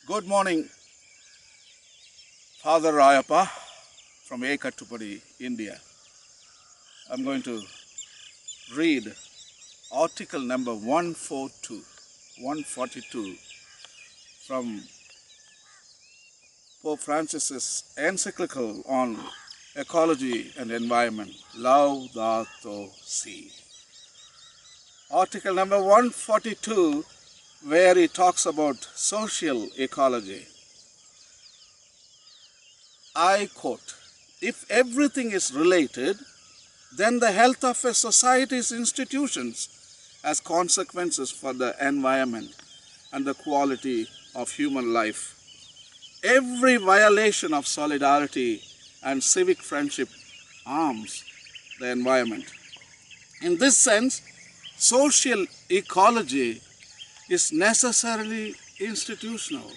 Good morning, Father Rayappa from Ekattupadi, India. I'm going to read article number 142 from Pope Francis's encyclical on ecology and environment, Laudato Si. Article number 142, where he talks about social ecology. I quote, "If everything is related, then the health of a society's institutions has consequences for the environment and the quality of human life. Every violation of solidarity and civic friendship harms the environment. In this sense, social ecology is necessarily institutional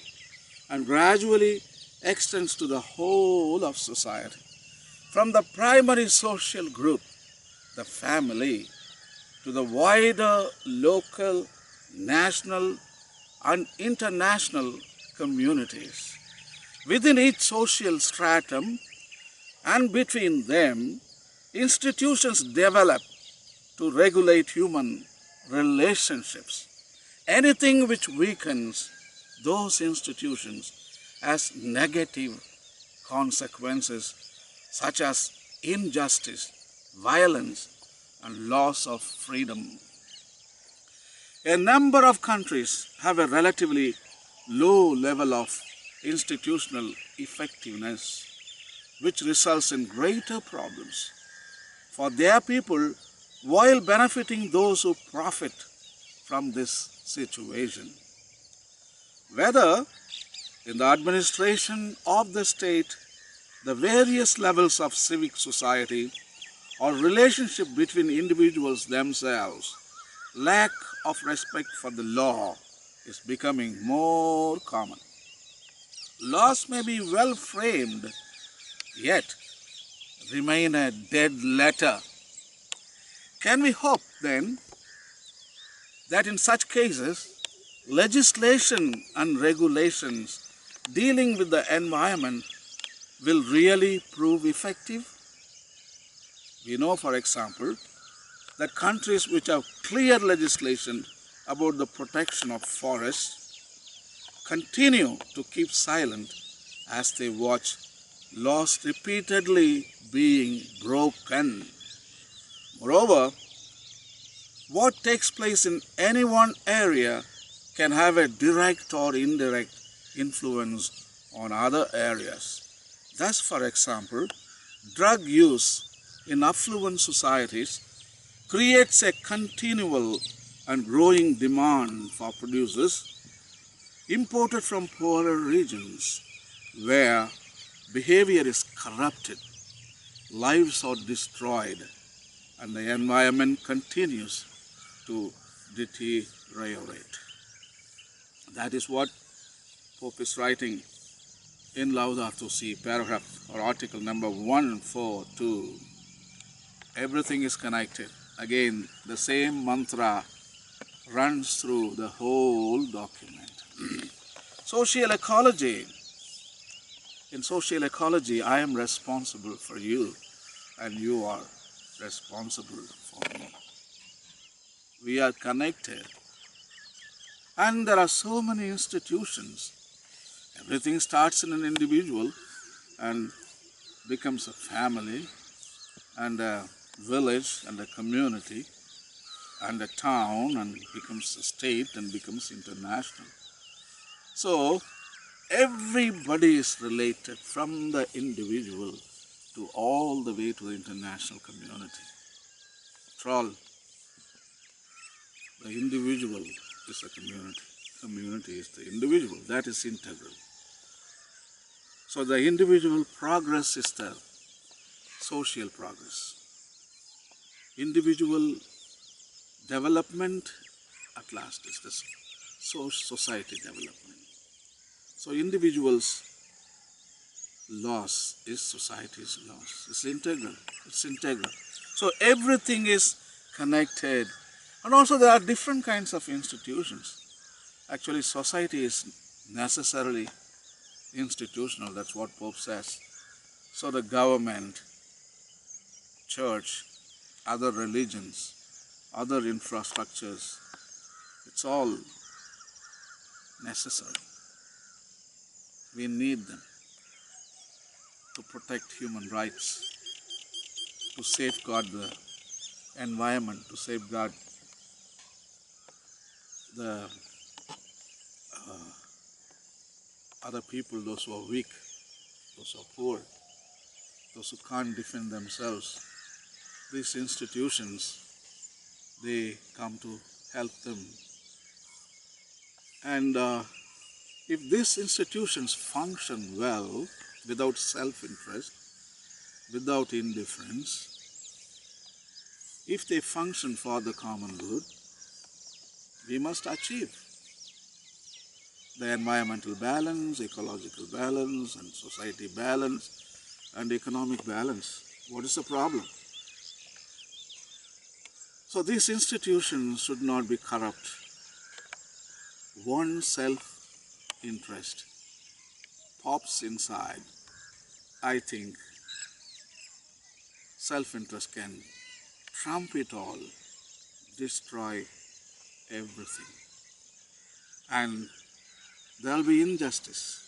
and gradually extends to the whole of society. From the primary social group, the family, to the wider local, national, and international communities. Within each social stratum and between them, institutions develop to regulate human relationships. Anything which weakens those institutions has negative consequences such as injustice, violence, and loss of freedom. A number of countries have a relatively low level of institutional effectiveness, which results in greater problems for their people while benefiting those who profit from this situation. Whether in the administration of the state, the various levels of civic society, or relationship between individuals themselves, lack of respect for the law is becoming more common. Laws may be well framed, yet remain a dead letter. Can we hope then that in such cases, legislation and regulations dealing with the environment will really prove effective? We know, for example, that countries which have clear legislation about the protection of forests continue to keep silent as they watch laws repeatedly being broken. Moreover, what takes place in any one area can have a direct or indirect influence on other areas. Thus, for example, drug use in affluent societies creates a continual and growing demand for producers imported from poorer regions where behavior is corrupted, lives are destroyed, and the environment continues to deteriorate. That is what Pope is writing in Laudato Si, paragraph or article number 142. Everything is connected. Again, the same mantra runs through the whole document. Social ecology. In social ecology, I am responsible for you and you are responsible for me. We are connected. And there are so many institutions. Everything starts in an individual and becomes a family and a village and a community and a town and becomes a state and becomes international. So everybody is related from the individual to all the way to the international community. After all, the individual is a community. Community is the individual. That is integral. So the individual progress is the social progress. Individual development at last is the society development. So individuals' loss is society's loss. It's integral. It's integral. So everything is connected. And also there are different kinds of institutions. Actually, society is necessarily institutional. That's what Pope says. So the government, church, other religions, other infrastructures, it's all necessary. We need them to protect human rights, to safeguard the environment, to safeguard the other people, those who are weak, those who are poor, those who can't defend themselves. These institutions, they come to help them. And if these institutions function well, without self-interest, without indifference, if they function for the common good, we must achieve the environmental balance, ecological balance, and society balance, and economic balance. What is the problem? So these institutions should not be corrupt. One self-interest pops inside. I think self-interest can trump it all, destroy everything. And there will be injustice,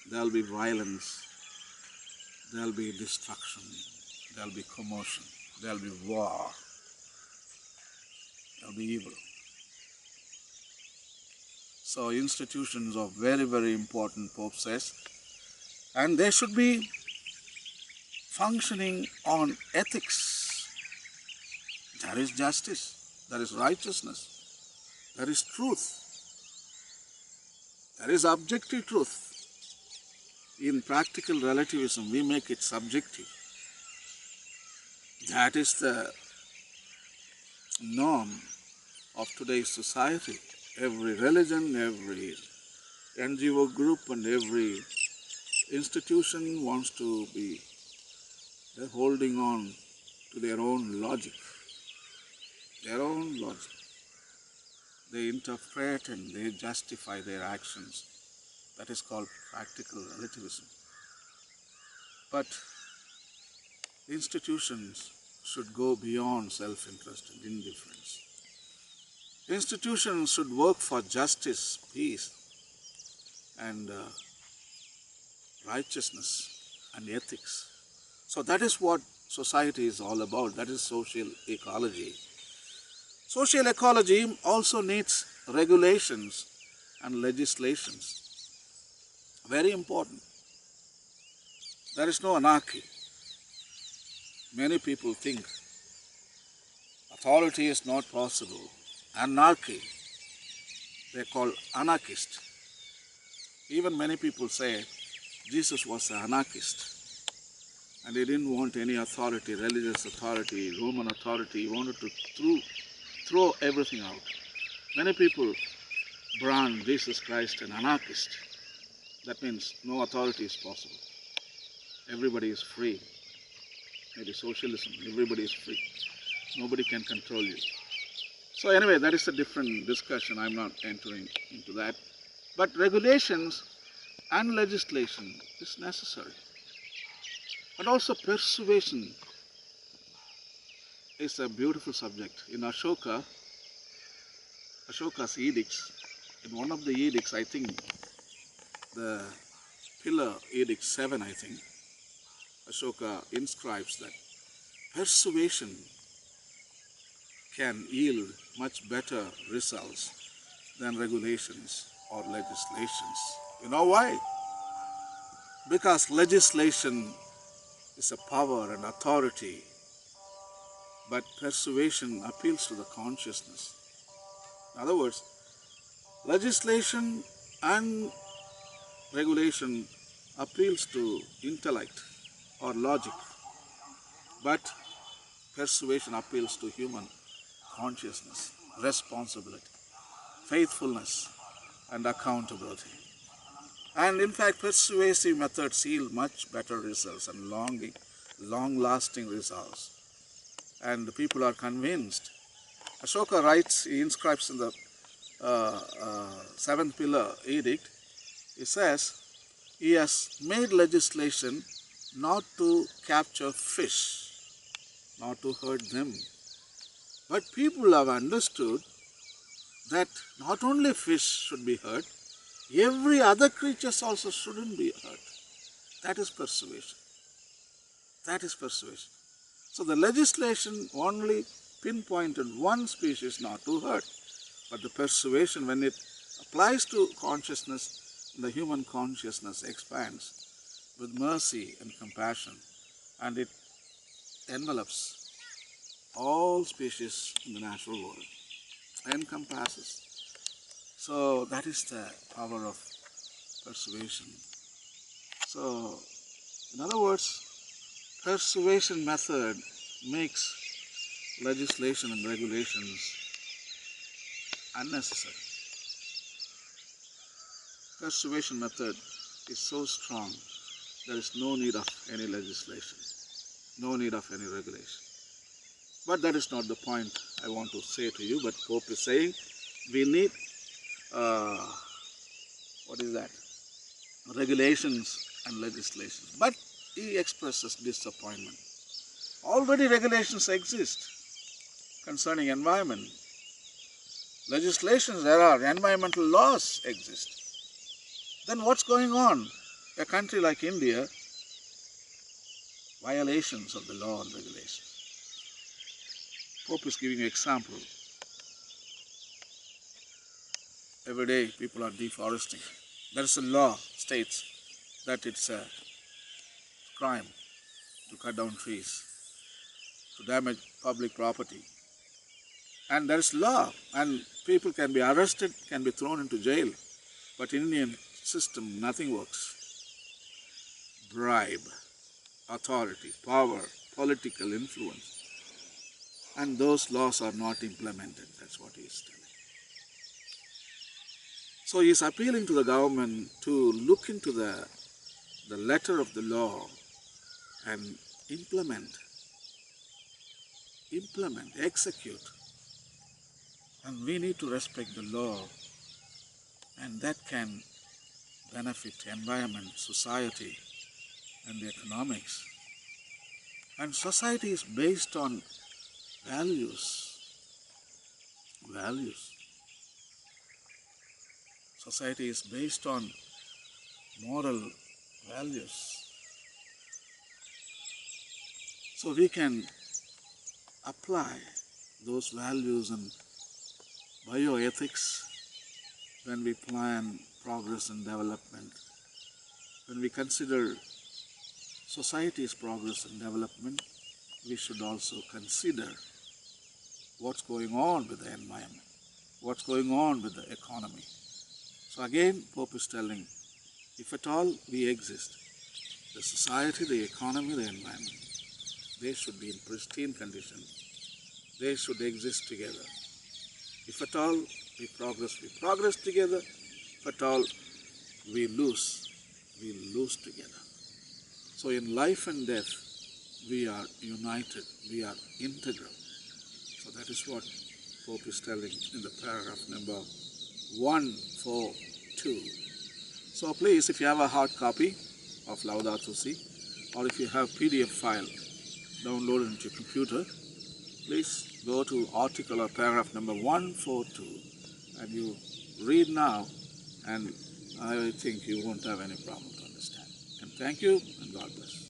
there will be violence, there will be destruction, there will be commotion, there will be war, there will be evil. So institutions are very, very important, Pope says, and they should be functioning on ethics. There is justice, there is righteousness, there is truth, there is objective truth. In practical relativism, we make it subjective. That is the norm of today's society. Every religion, every NGO group, and every institution wants to be holding on to their own logic. Their own logic. They interpret and they justify their actions. That is called practical relativism. But institutions should go beyond self-interest and indifference. Institutions should work for justice, peace, and righteousness and ethics. So that is what society is all about. That is social ecology. Social ecology also needs regulations and legislations. Very important. There is no anarchy. Many people think authority is not possible. Anarchy, they call anarchist. Even many people say Jesus was an anarchist and he didn't want any authority, religious authority, Roman authority. He wanted to throw everything out. Many people brand Jesus Christ an anarchist. That means no authority is possible. Everybody is free. Maybe socialism, everybody is free. Nobody can control you. So anyway, that is a different discussion. I'm not entering into that. But regulations and legislation is necessary. And also persuasion is a beautiful subject. In Ashoka's edicts, in one of the edicts, I think the pillar edict 7, I think, Ashoka inscribes that persuasion can yield much better results than regulations or legislations. You know why? Because legislation is a power and authority, but persuasion appeals to the consciousness. In other words, legislation and regulation appeals to intellect or logic, but persuasion appeals to human consciousness, responsibility, faithfulness, and accountability. And in fact, persuasive methods yield much better results and long-lasting results. And people are convinced. Ashoka writes, he inscribes in the 7th pillar edict, He says he has made legislation not to capture fish, not to hurt them. But people have understood that not only fish should be hurt, every other creature also shouldn't be hurt. That is persuasion. That is persuasion. So the legislation only pinpointed one species not to hurt. But the persuasion, when it applies to consciousness, the human consciousness expands with mercy and compassion, and it envelops all species in the natural world, encompasses. So that is the power of persuasion. So, in other words, persuasion method makes legislation and regulations unnecessary. Persuasion method is so strong, there is no need of any legislation, no need of any regulation. But that is not the point I want to say to you, but Pope is saying we need, regulations and legislations. But he expresses disappointment. Already regulations exist concerning environment. Legislations there are, environmental laws exist. Then what's going on? A country like India, violations of the law and regulations. Pope is giving an example. Every day people are deforesting. There is a law states that it's a crime to cut down trees, to damage public property. And there is law, and people can be arrested, can be thrown into jail. But in Indian system, nothing works. Bribe, authority, power, political influence. And those laws are not implemented. That's what he is telling. So he is appealing to the government to look into the letter of the law and implement, execute. And we need to respect the law, and that can benefit environment, society, and the economics. And society is based on values. Society is based on moral values. So we can apply those values and bioethics when we plan progress and development. When we consider society's progress and development, we should also consider what's going on with the environment, what's going on with the economy. So again, Pope is telling, if at all we exist, the society, the economy, the environment, they should be in pristine condition. They should exist together. If at all we progress together. If at all we lose together. So in life and death, we are united, we are integral. So that is what Pope is telling in the paragraph number 142. So please, if you have a hard copy of Laudato Si, or if you have PDF file downloaded into your computer, please go to article or paragraph number 142 and you read now, and I think you won't have any problem to understand. And thank you, and God bless.